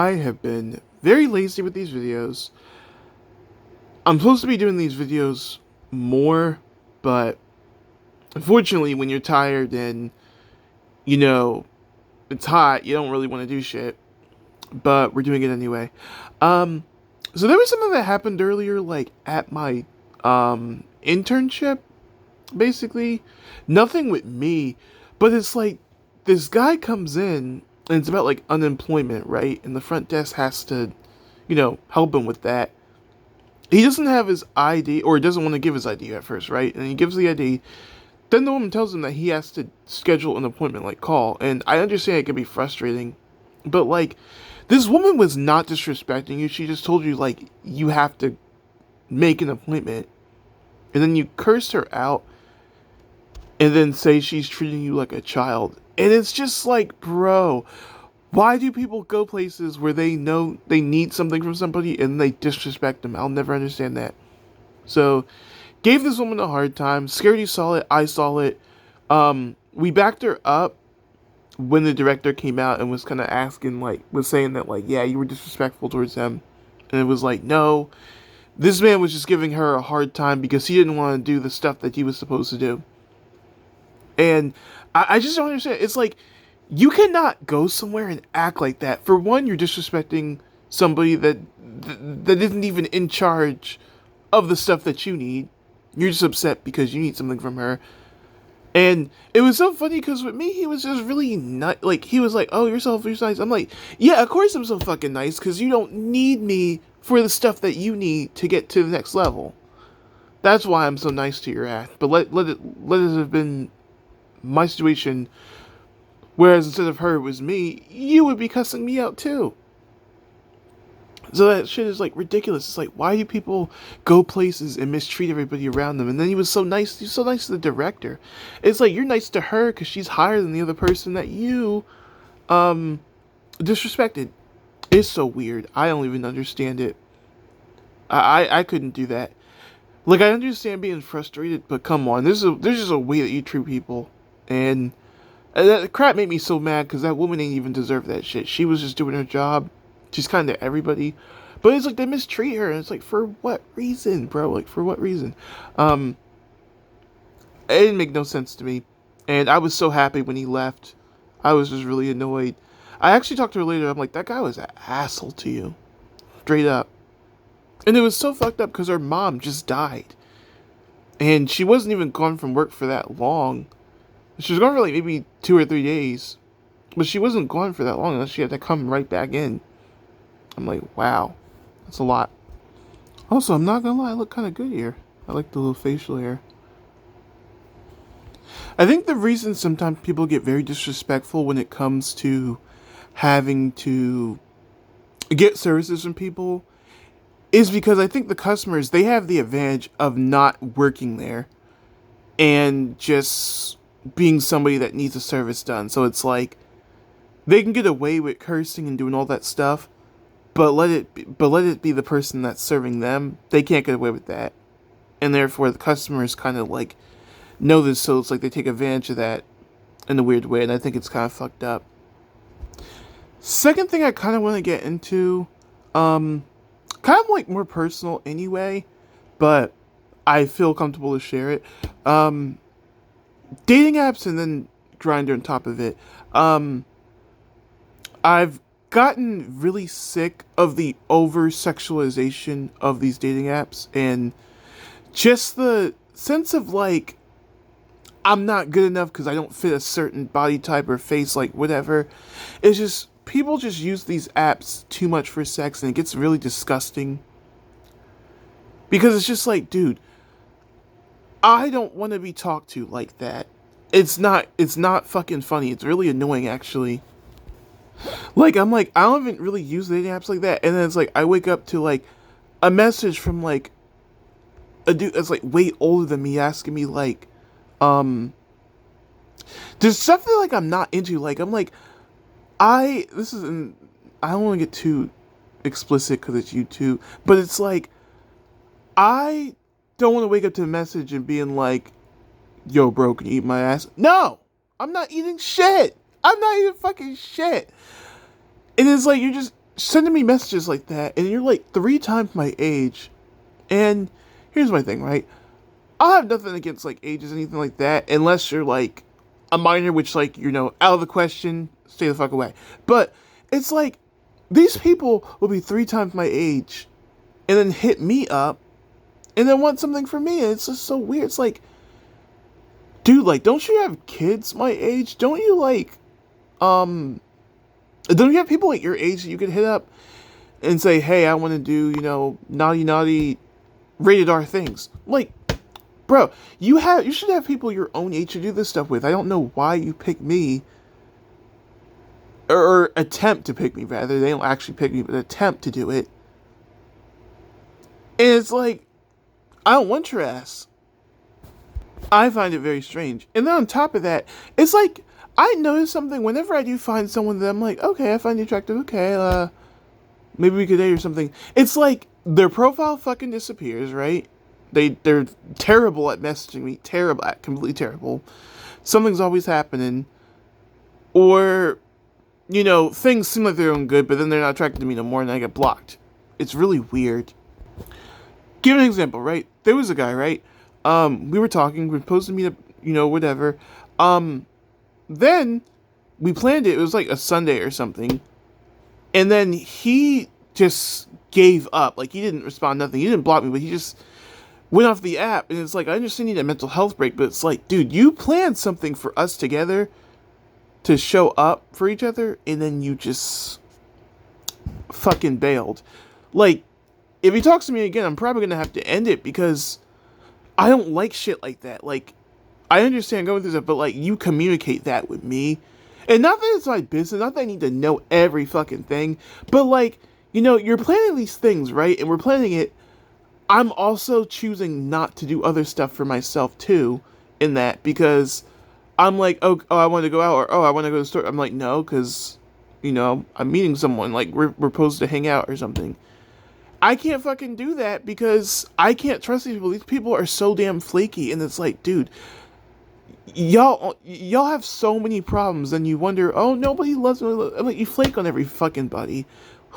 I have been very lazy with these videos. I'm supposed to be doing these videos more, but unfortunately, when you're tired and, you know, it's hot, you don't really want to do shit. But we're doing it anyway. Um, so there was something that happened earlier, like at my internship, basically. Nothing with me, but it's like this guy comes in and it's about like unemployment, right? And the front desk has to, help him with that. He doesn't have his ID, or he doesn't want to give his ID at first, right? And he gives the ID. Then the woman tells him that he has to schedule an appointment, like call. And I understand it can be frustrating, but like, this woman was not disrespecting you. She just told you like you have to make an appointment, and then you cursed her out, and then say she's treating you like a child. And it's just like, bro, why do people go places where they know they need something from somebody and they disrespect them? I'll never understand that. So, gave this woman a hard time. Scaredy saw it. I saw it. We backed her up when the director came out and was kind of asking, like, was saying that, like, yeah, you were disrespectful towards him. And it was like, no, this man was just giving her a hard time because he didn't want to do the stuff that he was supposed to do. And I just don't understand. It's like, you cannot go somewhere and act like that. For one, you're disrespecting somebody that isn't even in charge of the stuff that you need. You're just upset because you need something from her. And it was so funny because with me, he was just really not like, he was like, oh, you're so nice. I'm like, yeah, of course I'm so fucking nice because you don't need me for the stuff that you need to get to the next level. That's why I'm so nice to your ass. But let it have been my situation, whereas instead of her it was me, you would be cussing me out too. So that shit is like ridiculous. It's like, why do people go places and mistreat everybody around them? And then he was so nice. He's so nice to the director. It's like, you're nice to her because she's higher than the other person that you disrespected. It's so weird. I don't even understand it. I couldn't do that. Like, I understand being frustrated, but come on, there's just a way that you treat people. And that crap made me so mad because that woman ain't even deserve that shit. She was just doing her job. She's kind of everybody. But it's like they mistreat her. And it's like, for what reason, bro? Like, for what reason? Um, it didn't make no sense to me. And I was so happy when he left. I was just really annoyed. I actually talked to her later. I'm like, that guy was an asshole to you. Straight up. And it was so fucked up because her mom just died. And she wasn't even gone from work for that long. She was gone for like maybe 2 or 3 days. But she wasn't gone for that long unless she had to come right back in. I'm like, wow. That's a lot. Also, I'm not gonna lie, I look kind of good here. I like the little facial hair. I think the reason sometimes people get very disrespectful when it comes to having to get services from people is because I think the customers, they have the advantage of not working there and just being somebody that needs a service done. So it's like they can get away with cursing and doing all that stuff, but let it be the person that's serving them. They can't get away with that, and therefore the customers kind of like know this, so it's like they take advantage of that in a weird way, and I think it's kind of fucked up. Second thing I kind of want to get into, kind of like more personal anyway, but I feel comfortable to share it. Dating apps and then Grindr on top of it. I've gotten really sick of the over sexualization of these dating apps and just the sense of like, I'm not good enough because I don't fit a certain body type or face, like whatever. It's just, people just use these apps too much for sex and it gets really disgusting. Because it's just like, dude, I don't want to be talked to like that. It's not fucking funny. It's really annoying, actually. Like, I'm like, I don't even really use dating apps like that. And then it's like, I wake up to like a message from like a dude that's like way older than me asking me like, there's stuff that like I'm not into. Like, I'm like, I don't want to get too explicit because it's YouTube, but it's like, I don't want to wake up to a message and being like, yo, bro, can you eat my ass? No! I'm not eating shit! I'm not eating fucking shit! And it's like, sending me messages like that, and you're like 3 times my age. And here's my thing, right? I have nothing against like ages, anything like that, unless you're like a minor, which like out of the question, stay the fuck away. But it's like these people will be 3 times my age, and then hit me up, and then want something from me, and it's just so weird. It's like, dude, like, don't you have kids my age? Don't you have people like your age that you could hit up and say, hey, I want to do, naughty rated R things? Like, bro, you should have people your own age to do this stuff with. I don't know why you pick me, or attempt to pick me, rather. They don't actually pick me, but attempt to do it. And it's like, I don't want your ass. I find it very strange. And then on top of that, it's like, I notice something whenever I do find someone that I'm like, okay, I find you attractive, okay, maybe we could date or something. It's like, their profile fucking disappears, right? They're terrible at messaging me, completely terrible. Something's always happening. Or, things seem like they're doing good, but then they're not attracted to me no more, and I get blocked. It's really weird. Give an example, right? There was a guy, right? We were talking, we were supposed to meet up, whatever. Then we planned it. It was like a Sunday or something. And then he just gave up. Like, he didn't respond, nothing. He didn't block me, but he just went off the app. And it's like, I understand you need a mental health break, but it's like, dude, you planned something for us together to show up for each other, and then you just fucking bailed. Like, if he talks to me again, I'm probably gonna have to end it, because I don't like shit like that. Like, I understand going through stuff, but like, you communicate that with me. And not that it's my business, not that I need to know every fucking thing, but like, you're planning these things, right? And we're planning it. I'm also choosing not to do other stuff for myself too, in that, because I'm like, oh, I want to go out, or oh, I want to go to the store. I'm like, no, because, I'm meeting someone, like, we're supposed to hang out or something. I can't fucking do that, because I can't trust these people. These people are so damn flaky, and it's like, dude, y'all have so many problems, and you wonder, oh, nobody loves me. I'm like, you flake on every fucking buddy.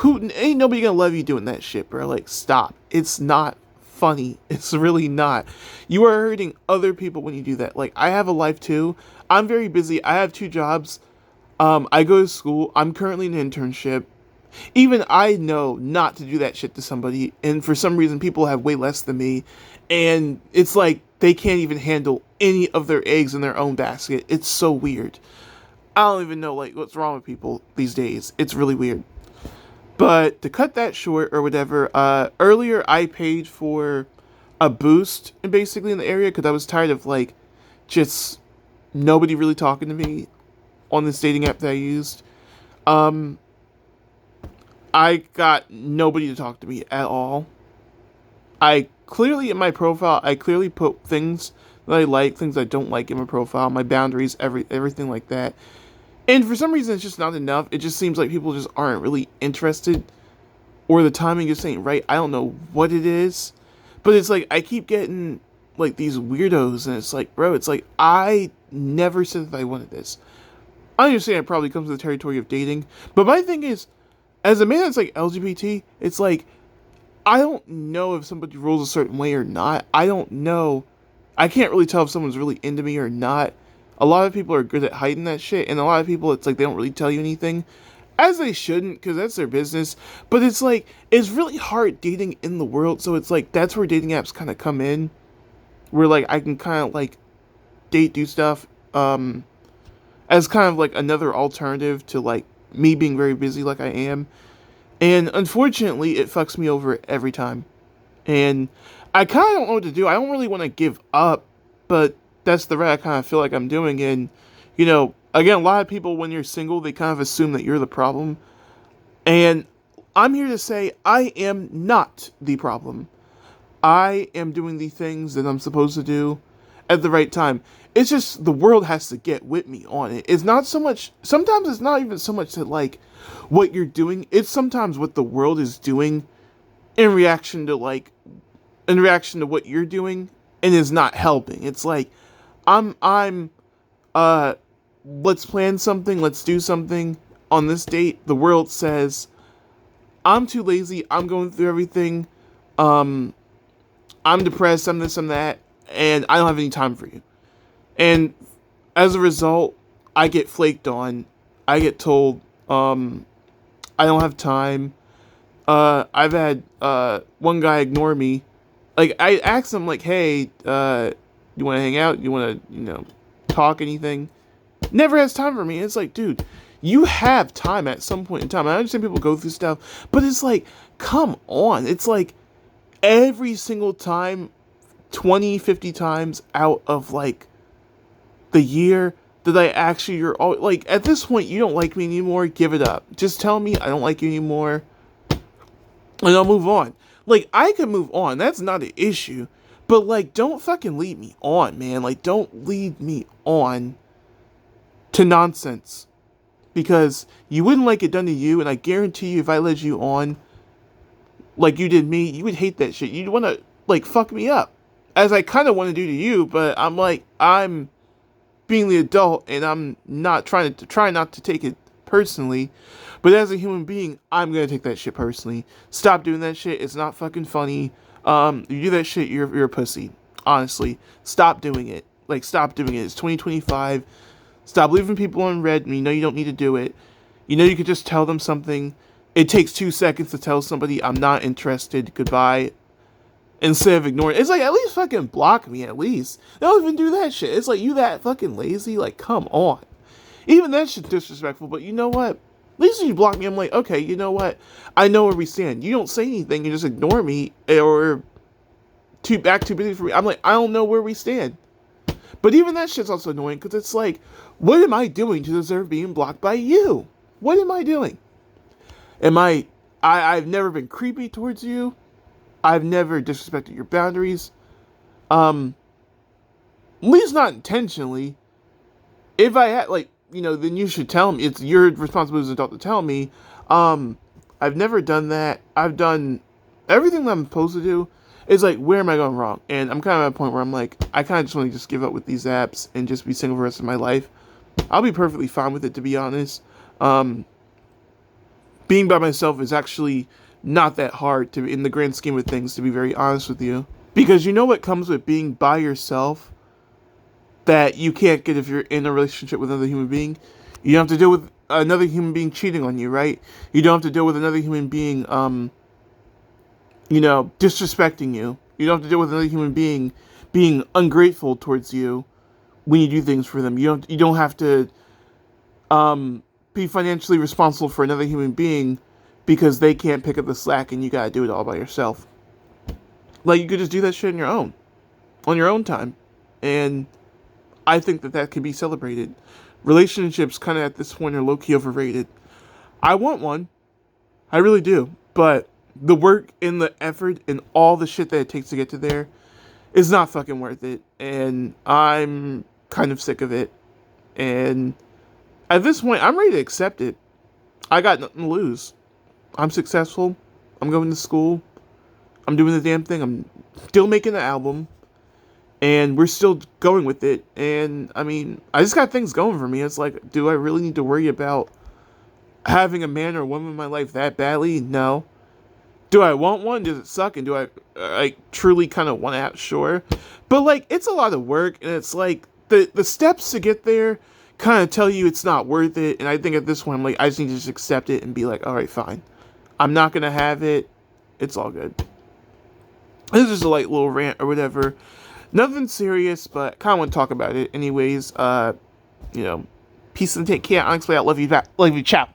Ain't nobody gonna love you doing that shit, bro. Like, stop. It's not funny. It's really not. You are hurting other people when you do that. Like, I have a life too. I'm very busy. I have 2 jobs. I go to school. I'm currently in an internship. Even I know not to do that shit to somebody, and for some reason people have way less than me, and it's like they can't even handle any of their eggs in their own basket. It's so weird. I don't even know, like, what's wrong with people these days. It's really weird. But to cut that short, or whatever, earlier I paid for a boost, basically, in the area, because I was tired of, like, just nobody really talking to me on this dating app that I used. I got nobody to talk to me at all. I clearly, in my profile, I clearly put things that I like, things I don't like in my profile, my boundaries, everything like that. And for some reason, it's just not enough. It just seems like people just aren't really interested, or the timing just ain't right. I don't know what it is, but it's like, I keep getting, like, these weirdos, and it's like, bro, it's like, I never said that I wanted this. I understand it probably comes to the territory of dating, but my thing is, as a man that's, like, LGBT, it's like, I don't know if somebody rolls a certain way or not. I don't know. I can't really tell if someone's really into me or not. A lot of people are good at hiding that shit, and a lot of people, it's like, they don't really tell you anything. As they shouldn't, because that's their business. But it's like, it's really hard dating in the world, so it's like, that's where dating apps kind of come in. Where, like, I can kind of, like, do stuff, as kind of, like, another alternative to, like, me being very busy like I am. And unfortunately, it fucks me over every time. And I kind of don't know what to do. I don't really want to give up, but that's the route I kind of feel like I'm doing. And, again, a lot of people, when you're single, they kind of assume that you're the problem. And I'm here to say, I am not the problem. I am doing the things that I'm supposed to do at the right time. It's just, the world has to get with me on it. It's not so much, sometimes it's not even so much that, like, what you're doing, it's sometimes what the world is doing in reaction to what you're doing, and is not helping. It's like, let's plan something, let's do something on this date. The world says, I'm too lazy. I'm going through everything. I'm depressed. I'm this, I'm that. And I don't have any time for you. And as a result, I get flaked on. I get told, I don't have time. I've had, one guy ignore me. Like, I asked him, like, hey, you want to hang out? You want to, talk anything? Never has time for me. It's like, dude, you have time at some point in time. I understand people go through stuff, but it's like, come on. It's like every single time, 20, 50 times out of like the year that I actually, you're all like, at this point, you don't like me anymore. Give it up. Just tell me I don't like you anymore, and I'll move on. Like, I can move on. That's not an issue. But, like, don't fucking lead me on, man. Like, don't lead me on to nonsense. Because you wouldn't like it done to you, and I guarantee you if I led you on like you did me, you would hate that shit. You'd want to, like, fuck me up. As I kind of want to do to you, but I'm like, I'm being the adult, and I'm not trying not to take it personally. But as a human being, I'm gonna take that shit personally. Stop doing that shit. It's not fucking funny. You do that shit, you're a pussy. Honestly, stop doing it. Like, stop doing it. It's 2025. Stop leaving people on red. You know you don't need to do it. You know you could just tell them something. It takes 2 seconds to tell somebody I'm not interested. Goodbye. Instead of ignoring. It's like, at least fucking block me. At least they don't even do that shit. It's like, you that fucking lazy? Like, come on. Even that shit's disrespectful. But you know what? At least when you block me, I'm like, okay, you know what? I know where we stand. You don't say anything, you just ignore me, or too busy for me. I'm like, I don't know where we stand. But even that shit's also annoying, because it's like, what am I doing to deserve being blocked by you? What am I doing? I've never been creepy towards you. I've never disrespected your boundaries. At least not intentionally. If I had, like, then you should tell me. It's your responsibility as an adult to tell me. I've never done that. I've done everything that I'm supposed to do. It's like, where am I going wrong? And I'm kind of at a point where I'm like, I kind of just want to just give up with these apps and just be single for the rest of my life. I'll be perfectly fine with it, to be honest. Being by myself is actually not that hard in the grand scheme of things, to be very honest with you. Because you know what comes with being by yourself that you can't get if you're in a relationship with another human being? You don't have to deal with another human being cheating on you, right? You don't have to deal with another human being, disrespecting you. You don't have to deal with another human being being ungrateful towards you when you do things for them. You don't have to be financially responsible for another human being because they can't pick up the slack and you gotta do it all by yourself. Like, you could just do that shit on your own time. And I think that can be celebrated. Relationships kind of at this point are low-key overrated. I want one. I really do. But the work and the effort and all the shit that it takes to get to there is not fucking worth it. And I'm kind of sick of it. And at this point, I'm ready to accept it. I got nothing to lose. I'm successful. I'm going to school. I'm doing the damn thing. I'm still making the album. And we're still going with it. And, I mean, I just got things going for me. It's like, do I really need to worry about having a man or a woman in my life that badly? No. Do I want one? Does it suck? And do I truly kind of want to have? Sure. But, like, it's a lot of work. And it's like, the steps to get there kind of tell you it's not worth it. And I think at this point, I'm like, I just need to just accept it and be like, all right, fine. I'm not going to have it. It's all good. This is just a light little rant or whatever. Nothing serious, but kind of want to talk about it anyways. Peace and take care. Honestly, I love you back. Love you, ciao.